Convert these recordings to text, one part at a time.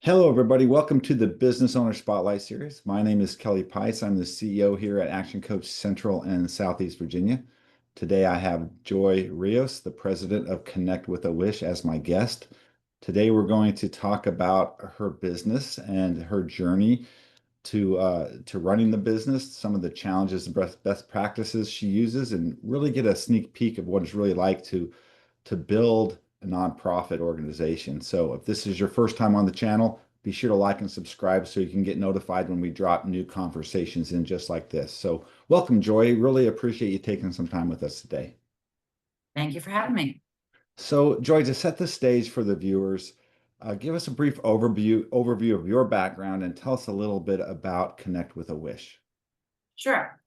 Hello, everybody. Welcome to the Business Owner Spotlight Series. My name is Kelly Pice. I'm the CEO here at Action Coach Central and Southeast Virginia. Today, I have Joy Rios, the president of ConnectWithAWish, as my guest. Today, we're going to talk about her business and her journey to running the business, some of the challenges and best practices she uses, and really get a sneak peek of what it's really like to build a nonprofit organization. So if this is your first time on the channel, be sure to like and subscribe so you can get notified when we drop new conversations in just like this. So welcome, Joy. Really appreciate you taking some time with us today. Thank you for having me. So, Joy, to set the stage for the viewers, give us a brief overview of your background and tell us a little bit about Connect with a Wish. Sure.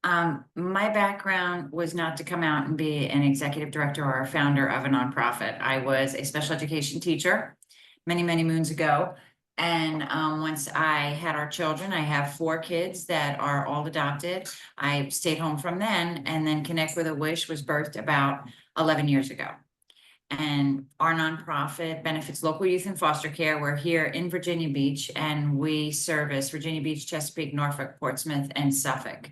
My background was not to come out and be an executive director or a founder of a nonprofit. I was a special education teacher many, many moons ago. And once I had our children, I have 4 kids that are all adopted. I stayed home from then, and then Connect with a Wish was birthed about 11 years ago. And our nonprofit benefits local youth in foster care. We're here in Virginia Beach, and we service Virginia Beach, Chesapeake, Norfolk, Portsmouth, and Suffolk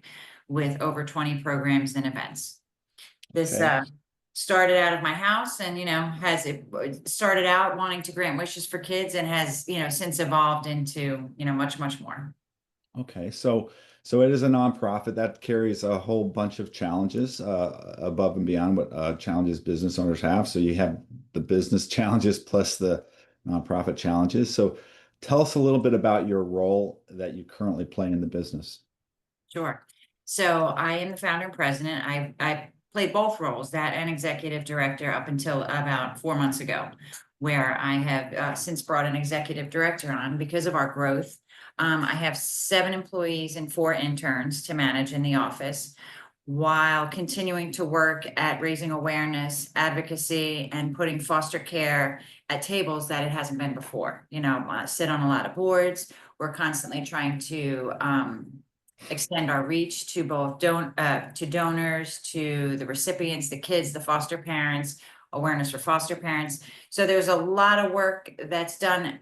with over 20 programs and events. This Okay. started out of my house, and has it started out wanting to grant wishes for kids, and has since evolved into much, much more. Okay, so it is a nonprofit that carries a whole bunch of challenges above and beyond what challenges business owners have. So you have the business challenges plus the nonprofit challenges. So tell us a little bit about your role that you currently play in the business. Sure. So I am the founder and president. I played both roles, that and executive director, up until about 4 months ago, where I have since brought an executive director on because of our growth. I have 7 employees and 4 interns to manage in the office, while continuing to work at raising awareness, advocacy, and putting foster care at tables that it hasn't been before. Sit on a lot of boards. We're constantly trying to extend our reach to both to donors, to the recipients, the kids, the foster parents, awareness for foster parents. So there's a lot of work that's done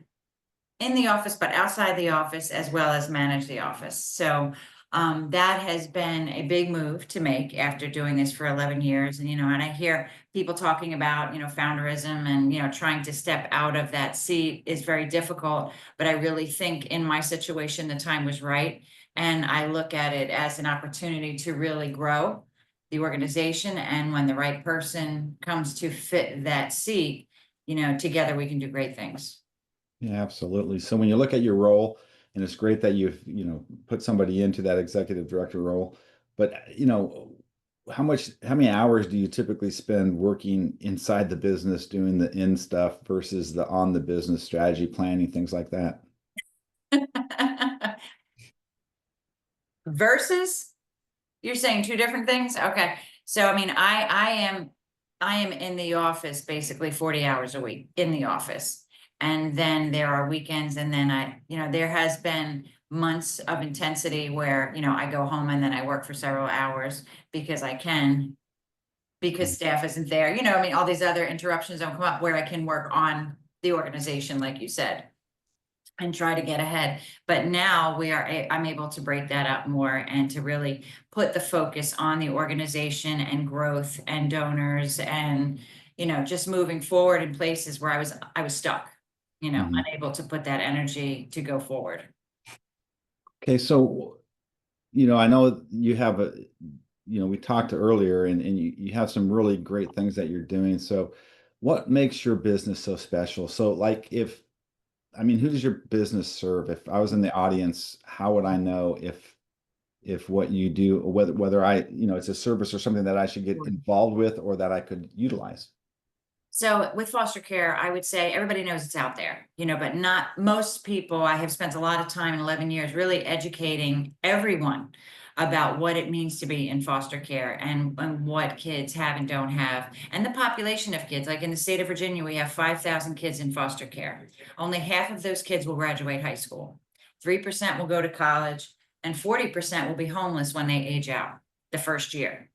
in the office, but outside the office, as well as manage the office. So that has been a big move to make after doing this for 11 years. And I hear people talking about founderism, and trying to step out of that seat is very difficult. But I really think in my situation, the time was right. And I look at it as an opportunity to really grow the organization. And when the right person comes to fit that seat, together we can do great things. Yeah, absolutely. So when you look at your role, and it's great that you've, put somebody into that executive director role, but how many hours do you typically spend working inside the business doing the in stuff versus the on the business strategy planning, things like that? Versus, you're saying two different things? Okay. So I mean, I am in the office basically 40 hours a week in the office. And then there are weekends, and then there has been months of intensity where, I go home and then I work for several hours because I can, because staff isn't there. I mean, all these other interruptions don't come up where I can work on the organization, like you said, and try to get ahead. But now I'm able to break that up more and to really put the focus on the organization and growth and donors, and just moving forward in places where I was stuck, Mhm. unable to put that energy to go forward. Okay, so I know you have we talked earlier, and you have some really great things that you're doing. So what makes your business so special? So like I mean, who does your business serve? If I was in the audience, how would I know if what you do, whether it's a service or something that I should get involved with or that I could utilize? So with foster care, I would say everybody knows it's out there, but not most people. I have spent a lot of time in 11 years really educating everyone about what it means to be in foster care, and what kids have and don't have, and the population of kids. Like in the state of Virginia, we have 5,000 kids in foster care. Only half of those kids will graduate high school. 3% will go to college, and 40% will be homeless when they age out the first year.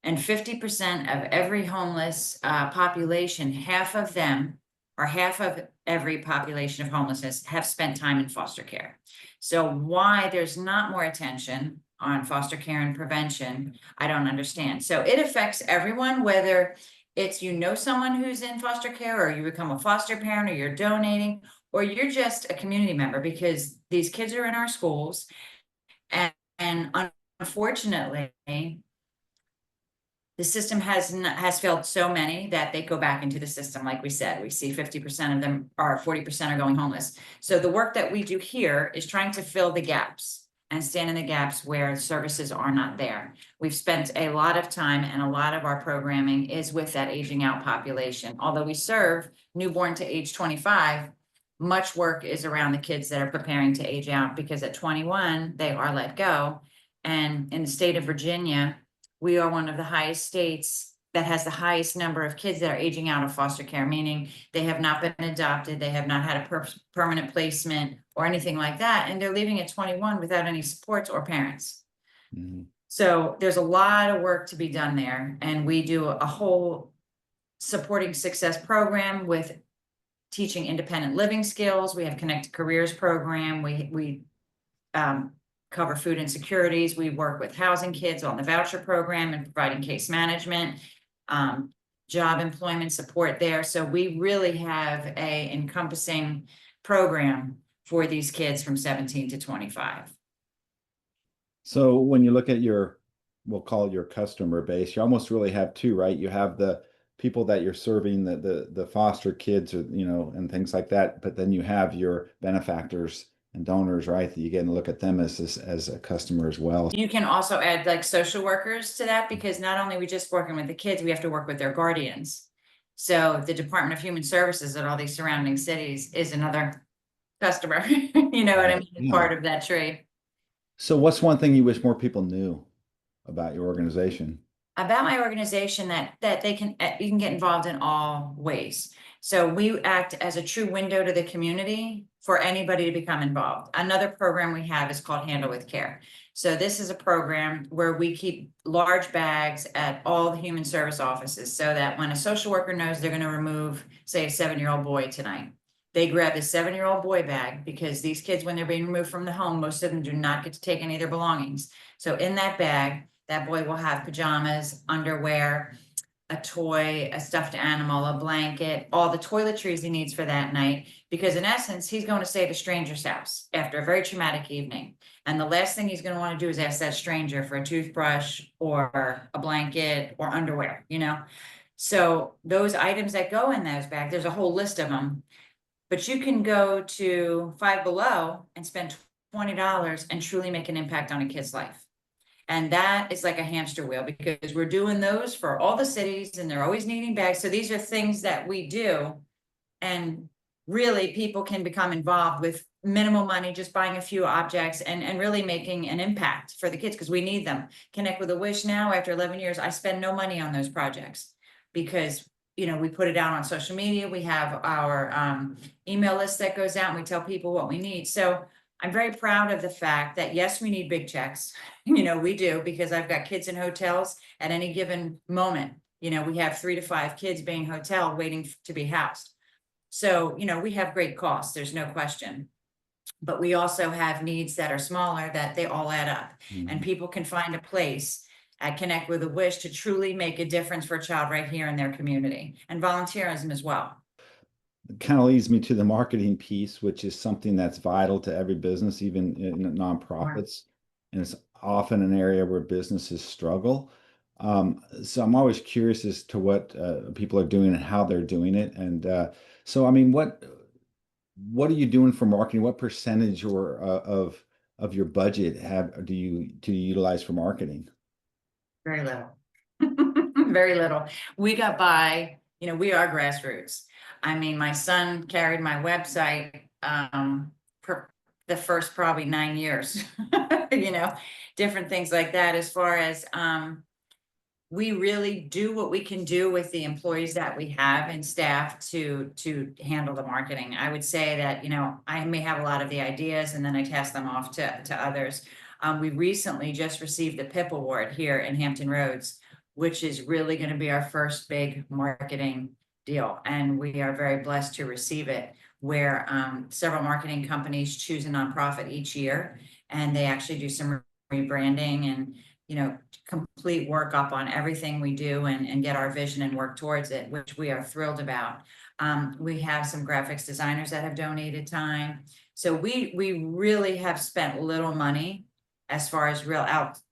And 50% of every homeless population, half of them, or half of every population of homelessness have spent time in foster care. So why there's not more attention on foster care and prevention, I don't understand. So it affects everyone, whether it's, someone who's in foster care, or you become a foster parent, or you're donating, or you're just a community member, because these kids are in our schools. And unfortunately, the system has failed so many that they go back into the system. Like we said, we see 50% of them, or 40% are going homeless. So the work that we do here is trying to fill the gaps and stand in the gaps where services are not there. We've spent a lot of time, and a lot of our programming is with that aging out population. Although we serve newborn to age 25, much work is around the kids that are preparing to age out, because at 21, they are let go. And in the state of Virginia, we are one of the highest states that has the highest number of kids that are aging out of foster care, meaning they have not been adopted, they have not had a permanent placement or anything like that, and they're leaving at 21 without any supports or parents. Mhm. So there's a lot of work to be done there, and we do a whole supporting success program with teaching independent living skills. We have Connect Careers program. We cover food insecurities. We work with housing kids on the voucher program and providing case management, job employment support there. So we really have a encompassing program for these kids from 17 to 25. So when you look at your, we'll call it your customer base, you almost really have two, right? You have the people that you're serving, the foster kids, or and things like that, but then you have your benefactors and donors, right? That you get to look at them as a customer as well. You can also add like social workers to that, because not only are we just working with the kids, we have to work with their guardians. So the Department of Human Services at all these surrounding cities is another customer. You know what I mean? It's Yeah. part of that trade. So what's one thing you wish more people knew about your organization? About my organization, that they can, you can get involved in all ways. So we act as a true window to the community for anybody to become involved. Another program we have is called Handle with Care. So this is a program where we keep large bags at all the human service offices, so that when a social worker knows they're going to remove, say, a 7-year-old boy tonight, they grab the 7-year-old boy bag, because these kids, when they're being removed from the home, most of them do not get to take any of their belongings. So in that bag, that boy will have pajamas, underwear, a toy, a stuffed animal, a blanket, all the toiletries he needs for that night. Because in essence, he's going to stay at a stranger's house after a very traumatic evening. And the last thing he's going to want to do is ask that stranger for a toothbrush or a blanket or underwear, So those items that go in those bags, there's a whole list of them. But you can go to Five Below and spend $20 and truly make an impact on a kid's life. And that is like a hamster wheel, because we're doing those for all the cities, and they're always needing bags. So these are things that we do. And really, people can become involved with minimal money, just buying a few objects, and really making an impact for the kids, because we need them. Connect with a Wish now, after 11 years, I spend no money on those projects, because we put it out on social media. We have our email list that goes out, and we tell people what we need. So I'm very proud of the fact that, yes, we need big checks. We do, because I've got kids in hotels at any given moment. We have 3 to 5 kids being hotel waiting to be housed. So, we have great costs, there's no question. But we also have needs that are smaller, that they all add up. And people can find a place at Connect with a Wish to truly make a difference for a child right here in their community, and volunteerism as well. It kind of leads me to the marketing piece, which is something that's vital to every business, even in nonprofits. And it's often an area where businesses struggle. So I'm always curious as to what people are doing and how they're doing it. And so, I mean, what are you doing for marketing? What percentage of your budget do you utilize for marketing? Very little. Very little. We got by, we are grassroots. I mean, my son carried my website for the first probably 9 years, different things like that. As far as we really do what we can do with the employees that we have and staff to handle the marketing. I would say that, I may have a lot of the ideas, and then I pass them off to others. We recently just received the PIP award here in Hampton Roads, which is really going to be our first big marketing deal. And we are very blessed to receive it. where several marketing companies choose a nonprofit each year, and they actually do some rebranding and, complete workup on everything we do and get our vision and work towards it, which we are thrilled about. We have some graphics designers that have donated time. So we really have spent little money as far as real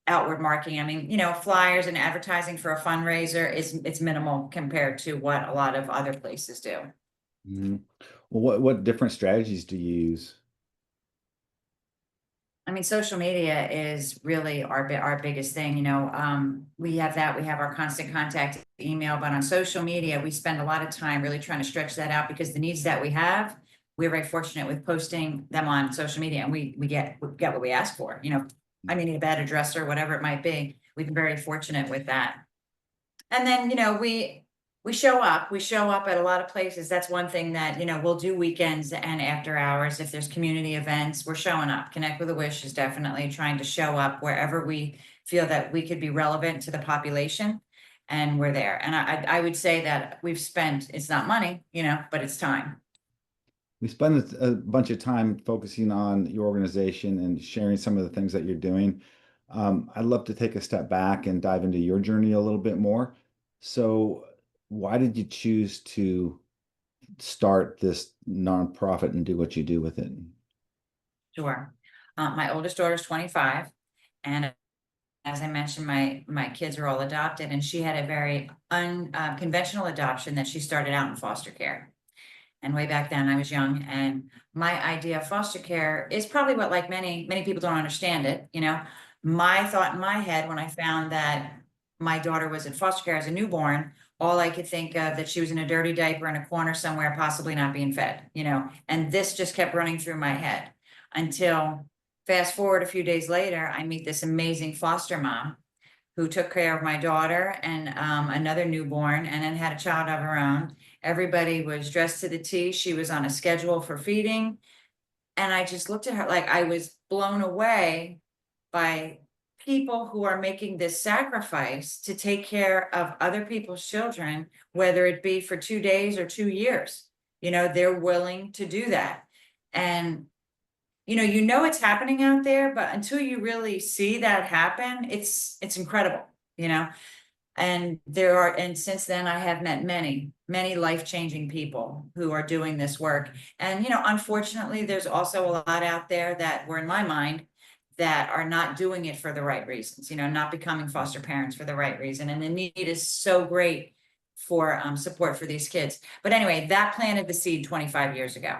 outward marketing. I mean, flyers and advertising for a fundraiser it's minimal compared to what a lot of other places do. Mhm. Well, what different strategies do you use? I mean, social media is really our biggest thing. We have that. We have our constant contact email, but on social media, we spend a lot of time really trying to stretch that out because the needs that we have, we're very fortunate with posting them on social media, and we get what we ask for. I mean, need a better dresser, whatever it might be. We've been very fortunate with that. And then, we show up. We show up at a lot of places. That's one thing that, we'll do weekends and after hours. If there's community events, we're showing up. Connect with a Wish is definitely trying to show up wherever we feel that we could be relevant to the population, and we're there. And I would say that we've spent, it's not money, but it's time. We spend a bunch of time focusing on your organization and sharing some of the things that you're doing. I'd love to take a step back and dive into your journey a little bit more. So, why did you choose to start this nonprofit and do what you do with it? Sure. My oldest daughter is 25, and as I mentioned, my kids are all adopted, and she had a very unconventional adoption that she started out in foster care. And way back then, I was young, and my idea of foster care is probably what, like many people don't understand it. My thought in my head when I found that my daughter was in foster care as a newborn, all I could think of that she was in a dirty diaper in a corner somewhere, possibly not being fed. And this just kept running through my head until fast forward a few days later, I meet this amazing foster mom who took care of my daughter and another newborn, and then had a child of her own. Everybody was dressed to the T. She was on a schedule for feeding. And I just looked at her like I was blown away by people who are making this sacrifice to take care of other people's children, whether it be for 2 days or 2 years. They're willing to do that. And it's happening out there, but until you really see that happen, it's incredible, you know. And since then I have met many life-changing people who are doing this work. And unfortunately, there's also a lot out there that were in my mind that are not doing it for the right reasons, not becoming foster parents for the right reason. And the need is so great for support for these kids. But anyway, that planted the seed 25 years ago.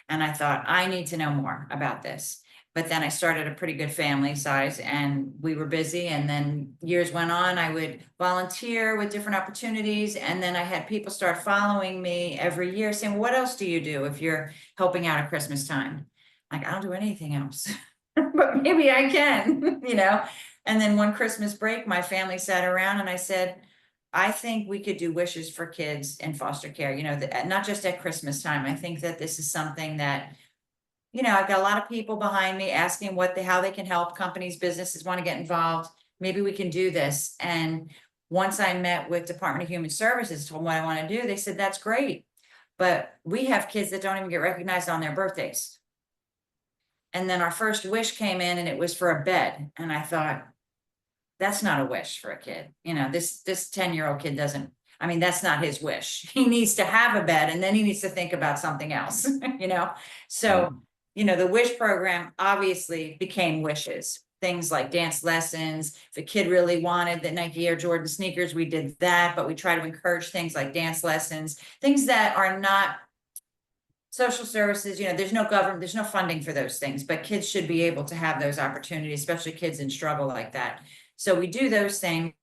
And I thought, I need to know more about this. But then I started a pretty good family size, and we were busy. And then years went on, I would volunteer with different opportunities. And then I had people start following me every year saying, what else do you do if you're helping out at Christmas time? Like, I don't do anything else, but maybe I can, And then one Christmas break, my family sat around and I said, I think we could do wishes for kids in foster care, not just at Christmas time. I think that this is something that, I've got a lot of people behind me asking how they can help. Companies, businesses want to get involved. Maybe we can do this. And once I met with Department of Human Services, told them what I want to do, they said, that's great. But we have kids that don't even get recognized on their birthdays. And then our first wish came in and it was for a bed. And I thought, that's not a wish for a kid. This 10-year-old kid doesn't, I mean, that's not his wish. He needs to have a bed, and then he needs to think about something else, Right. So, the wish program obviously became wishes. Things like dance lessons. If a kid really wanted the Nike Air Jordan sneakers, we did that, but we try to encourage things like dance lessons, things that are not social services. There's no government, there's no funding for those things, but kids should be able to have those opportunities, especially kids in struggle like that. So we do those things,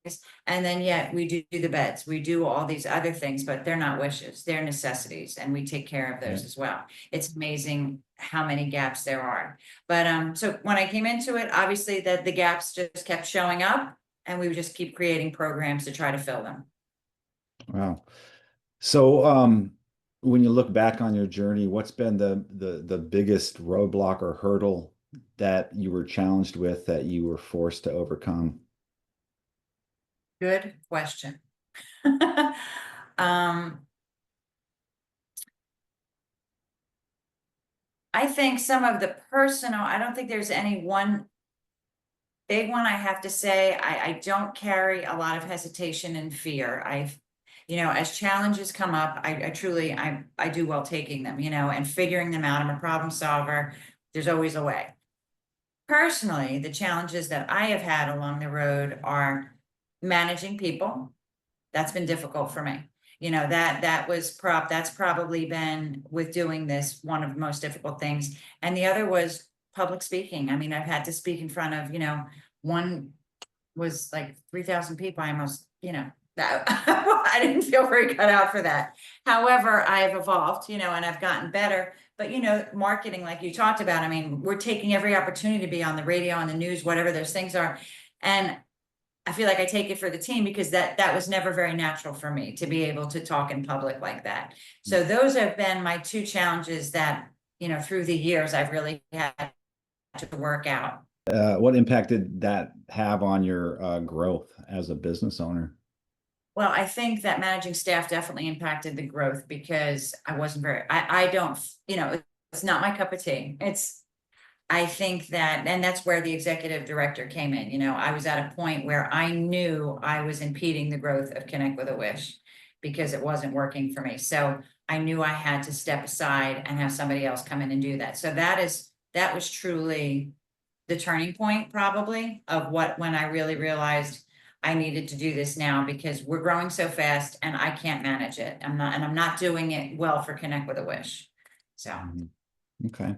and then yet we do the beds, we do all these other things, but they're not wishes, they're necessities, and we take care of those Right. as well. It's amazing how many gaps there are. But so when I came into it, obviously the gaps just kept showing up, and we would just keep creating programs to try to fill them. Wow. So, when you look back on your journey, what's been the biggest roadblock or hurdle that you were challenged with that you were forced to overcome? Good question. um I think some of the personal, I don't think there's any one big one. I have to say, I don't carry a lot of hesitation and fear. As challenges come up, I truly, I do well taking them, and figuring them out. I'm a problem solver. There's always a way. Personally, the challenges that I have had along the road are managing people. That's been difficult for me. That's probably been, with doing this, one of the most difficult things. And the other was public speaking. I mean, I've had to speak in front of, one was like 3,000 people. I almost, that I didn't feel very cut out for that. However, I've evolved, and I've gotten better. But marketing, like you talked about, I mean, we're taking every opportunity to be on the radio, on the news, whatever those things are. And I feel like I take it for the team, because that was never very natural for me to be able to talk in public like that. So those have been my two challenges that, through the years, I've really had to work out. What impact did that have on your growth as a business owner? Well, I think that managing staff definitely impacted the growth, because I don't, it's not my cup of tea. I think that, and that's where the executive director came in. I was at a point where I knew I was impeding the growth of ConnectWithAWish, because it wasn't working for me. So I knew I had to step aside and have somebody else come in and do that. So that was truly the turning point, probably, of when I really realized I needed to do this now, because we're growing so fast and I can't manage it. I'm not doing it well for ConnectWithAWish. So. Okay.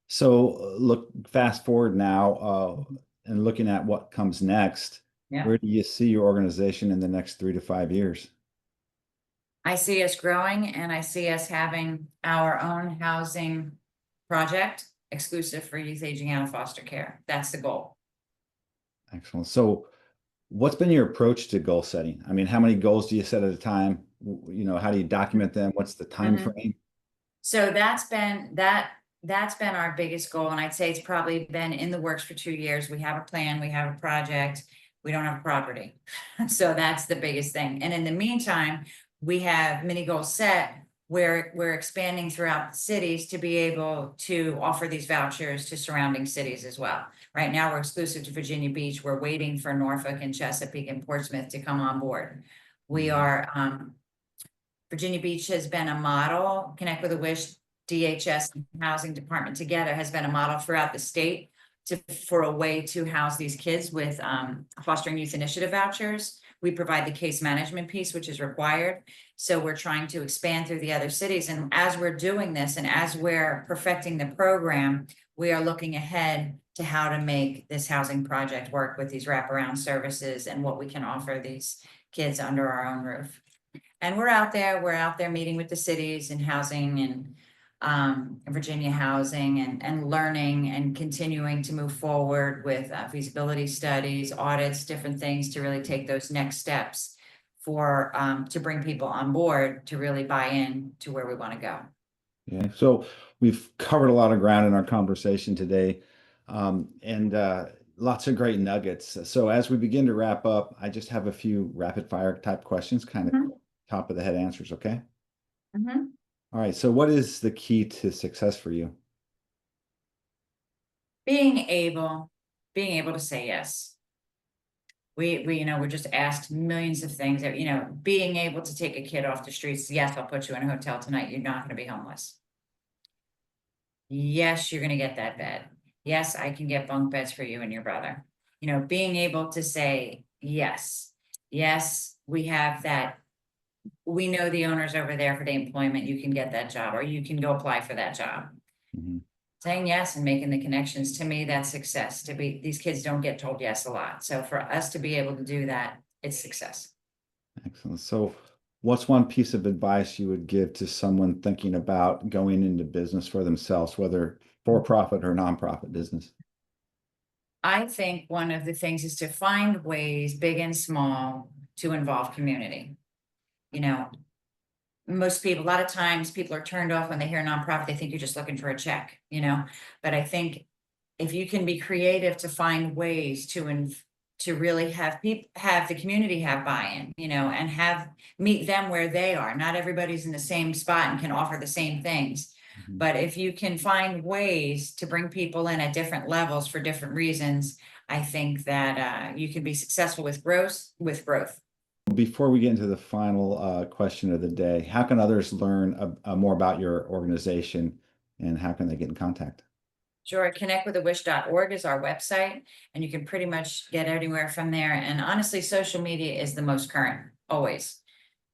So fast forward now, and looking at what comes next, Yeah. where do you see your organization in the next 3 to 5 years? I see us growing, and I see us having our own housing project exclusive for youth aging out of foster care. That's the goal. Excellent. So what's been your approach to goal setting? I mean, how many goals do you set at a time? How do you document them? What's the time frame? So that's been our biggest goal. And I'd say it's probably been in the works for 2 years. We have a plan, we have a project, we don't have a property. So that's the biggest thing. And in the meantime, we have mini goals set where we're expanding throughout the cities to be able to offer these vouchers to surrounding cities as well. Right now, we're exclusive to Virginia Beach. We're waiting for Norfolk and Chesapeake and Portsmouth to come on board. We are, Virginia Beach has been a model. ConnectWithAWish, DHS, and Housing Department together has been a model throughout the state for a way to house these kids with fostering youth initiative vouchers. We provide the case management piece, which is required. So we're trying to expand through the other cities. And as we're doing this, and as we're perfecting the program, we are looking ahead to how to make this housing project work with these wraparound services and what we can offer these kids under our own roof. And we're out there meeting with the cities and housing and Virginia housing and learning and continuing to move forward with feasibility studies, audits, different things to really take those next steps to bring people on board to really buy in to where we want to go. Yeah. So we've covered a lot of ground in our conversation today, and lots of great nuggets. So as we begin to wrap up, I just have a few rapid fire type questions, kind of top of the head answers. Okay. All right. So what is the key to success for you? Being able to say yes. We're just asked millions of things that, being able to take a kid off the streets. Yes, I'll put you in a hotel tonight. You're not going to be homeless. Yes, you're going to get that bed. Yes, I can get bunk beds for you and your brother. Being able to say yes. Yes, we have that. We know the owners over there for the employment. You can get that job, or you can go apply for that job. Saying yes and making the connections, to me, that's success. These kids don't get told yes a lot. So for us to be able to do that, it's success. Excellent. So what's one piece of advice you would give to someone thinking about going into business for themselves, whether for-profit or nonprofit business? I think one of the things is to find ways, big and small, to involve community. Most people, a lot of times people are turned off when they hear nonprofit. They think you're just looking for a check, but I think if you can be creative to find ways to really have the community have buy-in, and meet them where they are. Not everybody's in the same spot and can offer the same things, Mhm. But if you can find ways to bring people in at different levels for different reasons, I think that you can be successful with growth. Before we get into the final question of the day, how can others learn more about your organization and how can they get in contact? Sure, ConnectWithAWish.org is our website, and you can pretty much get anywhere from there. And honestly, social media is the most current, always.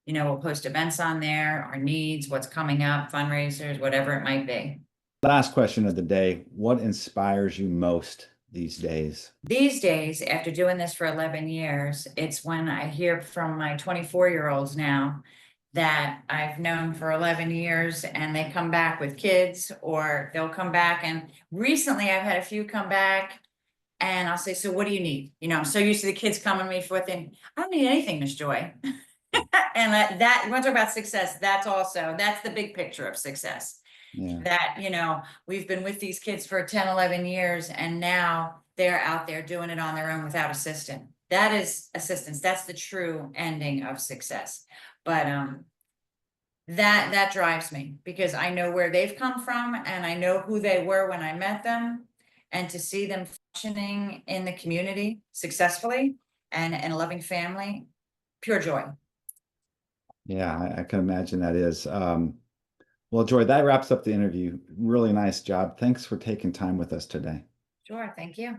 We'll post events on there, our needs, what's coming up, fundraisers, whatever it might be. Last question of the day. What inspires you most these days? These days, after doing this for 11 years, it's when I hear from my 24-year-olds now that I've known for 11 years and they come back with kids, or they'll come back. And recently I've had a few come back and I'll say, so what do you need? I'm so used to the kids coming to me for thing. I don't need anything, Miss Joy. And that, you want to talk about success, that's the big picture of success. Yeah. That, we've been with these kids for 10, 11 years, and now they're out there doing it on their own without assistance. That is assistance. That's the true ending of success. But that drives me because I know where they've come from and I know who they were when I met them, and to see them functioning in the community successfully and a loving family, pure joy. Yeah, I can imagine that is. Well, Joy, that wraps up the interview. Really nice job. Thanks for taking time with us today. Sure, thank you.